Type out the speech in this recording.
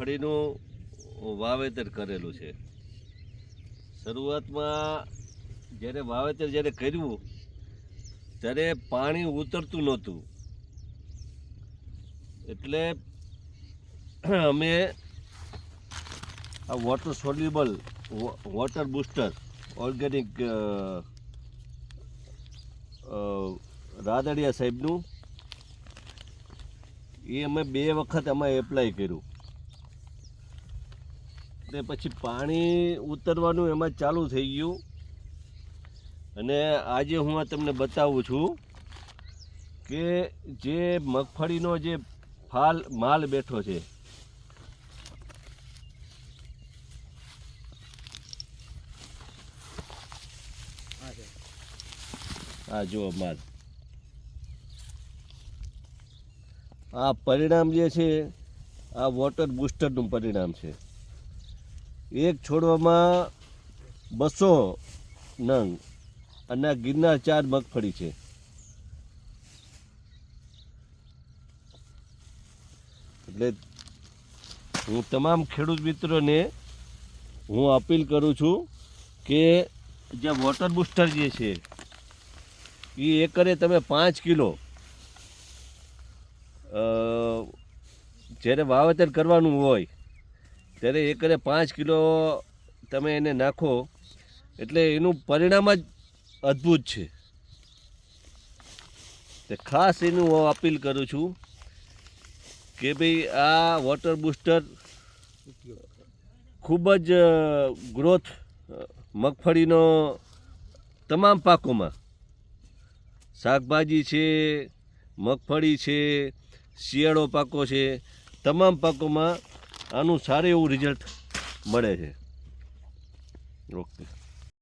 મગફળીનું વાવેતર કરેલું છે. શરૂઆતમાં જ્યારે વાવેતર કર્યું ત્યારે પાણી ઉતરતું નહોતું, એટલે અમે આ water soluble water booster organic Radadiya સાહેબનું એ અમે 2 વખત એમાં એપ્લાય કર્યું. ને પછી પાણી ઉતરવાનું એમાં ચાલુ થઈ ગયું, અને આજે હું આ તમને બતાવું છું કે જે મગફળીનો જે માલ બેઠો છે, આ જો માલ, આ પરિણામ જે છે આ વોટર બૂસ્ટરનું પરિણામ છે. એક છોડવામાં 200 નંગ અને ગિરનાર 4 મગફળી છે. એટલે હું તમામ ખેડૂત મિત્રોને હું અપીલ કરું છું કે જે વોટર બૂસ્ટર જે છે એ એકરે તમે 5 કિલો જ્યારે વાવેતર કરવાનું હોય ત્યારે એકરે 5 કિલો તમે એને નાખો એટલે એનું પરિણામ જ અદ્ભુત છે. તે ખાસ એનું હું અપીલ કરું છું કે ભાઈ આ વોટર બૂસ્ટર ખૂબ જ ગ્રોથ મગફળીનો તમામ પાકોમાં, શાકભાજી છે, મગફળી છે, શિયાળો પાકો છે, તમામ પાકોમાં આનું સારું એવું રિઝલ્ટ મળે છે. ઓકે.